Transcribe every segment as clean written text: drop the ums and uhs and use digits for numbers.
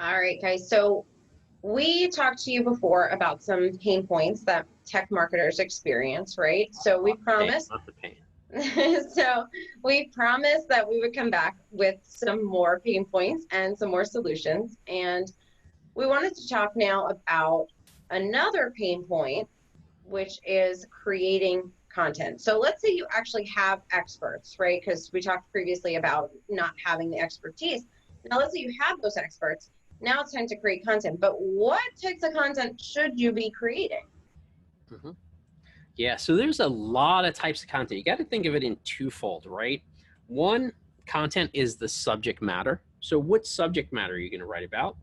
All right, guys. So we talked to you before about some pain points that tech marketers experience, right? So we promised, Not the pain. so we promised that we would come back with some more pain points and some more solutions. And we wanted to talk now about another pain point, which is creating content. So let's say you actually have experts, right? Because we talked previously about not having the expertise. Now let's say you have those experts. Now it's time to create content. But what types of content should you be creating? Mhm. Yeah, so there's a lot of types of content. You got to think of it in twofold, right? One, content is the subject matter. So, what subject matter are you going to write about?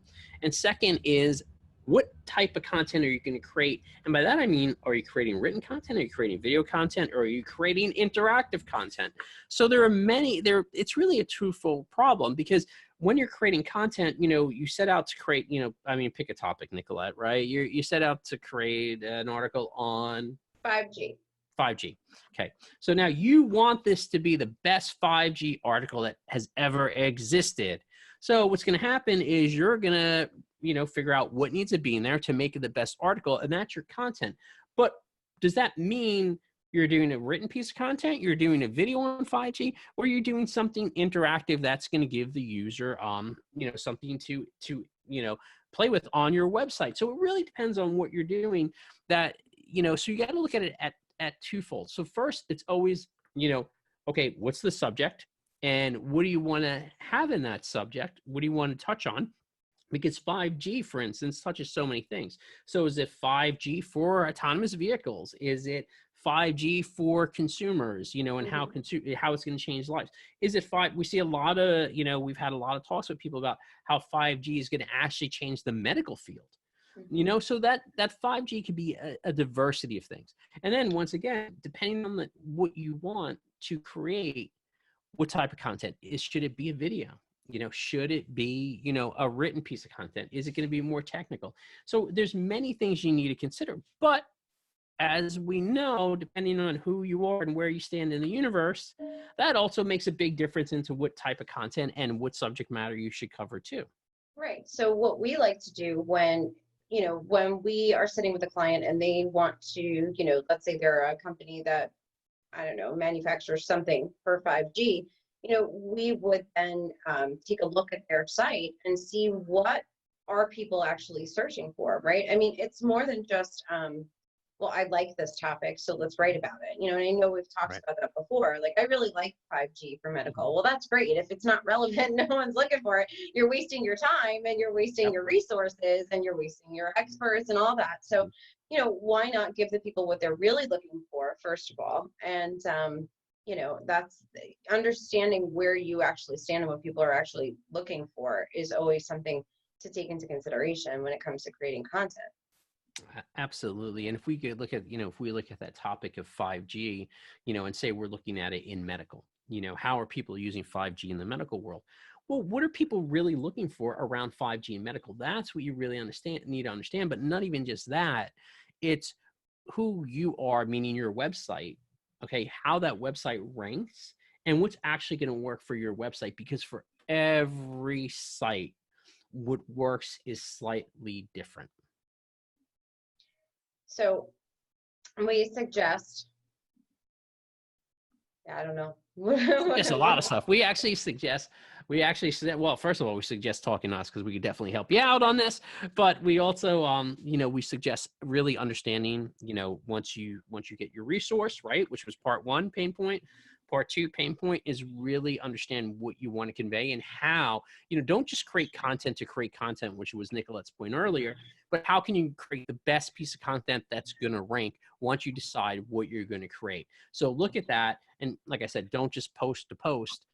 And second is, what type of content are you going to create? And by that, I mean, are you creating written content? Are you creating video content? Or are you creating interactive content? So, there are many, it's really a twofold problem because when you're creating content, you set out to create, pick a topic, Nicolette, right? You set out to create an article on 5G. 5G. Okay. So now you want this to be the best 5G article that has ever existed. So what's going to happen is you're going to, figure out what needs to be in there to make it the best article, and that's your content. But does that mean you're doing a written piece of content, you're doing a video on 5G, or you're doing something interactive that's going to give the user, something to play with on your website? So it really depends on what you're doing. So you got to look at it at twofold. So first, it's always, okay, what's the subject? And what do you want to have in that subject? What do you want to touch on? Because 5G, for instance, touches so many things. So is it 5G for autonomous vehicles? Is it 5G for consumers, and how it's going to change lives? Is it we see a lot of, we've had a lot of talks with people about how 5G is going to actually change the medical field. So that 5G could be a diversity of things. And then once again, depending on what you want to create, what type of content should it be a video? Should it be, a written piece of content? Is it going to be more technical? So there's many things you need to consider. But as we know, depending on who you are and where you stand in the universe, that also makes a big difference into what type of content and what subject matter you should cover too. Right. So what we like to do when we are sitting with a client and they want to, let's say they're a company that, I don't know, manufactures something for 5G, we would then take a look at their site and see what are people actually searching for, right? I mean, it's more than just, well, I like this topic, so let's write about it. And I know we've talked Right. about that before. Like, I really like 5G for medical. Well, that's great. If it's not relevant, no one's looking for it. You're wasting your time and you're wasting your resources and you're wasting your experts and all that. So, why not give the people what they're really looking for, first of all? And, that's understanding where you actually stand and what people are actually looking for is always something to take into consideration when it comes to creating content. Absolutely. And if we could look at, if we look at that topic of 5G, and say we're looking at it in medical, how are people using 5G in the medical world? Well, what are people really looking for around 5G in medical? That's what you really need to understand, but not even just that. It's who you are, meaning your website, okay, how that website ranks and what's actually going to work for your website, because for every site, what works is slightly different. So we suggest, I don't know. It's a lot of stuff. We actually suggest, well, first of all, we suggest talking to us because we could definitely help you out on this. But we also, we suggest really understanding, once you get your resource, right, which was part one, pain point. Part two, pain point is really understand what you want to convey and how, don't just create content to create content, which was Nicolette's point earlier, but how can you create the best piece of content that's going to rank once you decide what you're going to create? So look at that. And like I said, don't just post to post,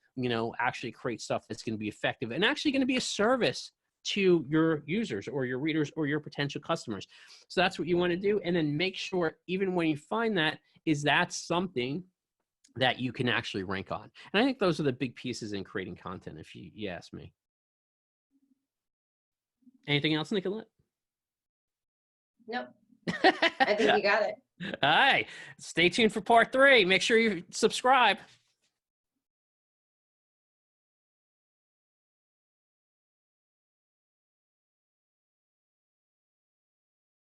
actually create stuff that's going to be effective and actually going to be a service to your users or your readers or your potential customers. So that's what you want to do. And then make sure, even when you find that, is that something that you can actually rank on. And I think those are the big pieces in creating content, if you ask me. Anything else, Nicolette? Nope. I think you got it. All right. Stay tuned for part 3. Make sure you subscribe.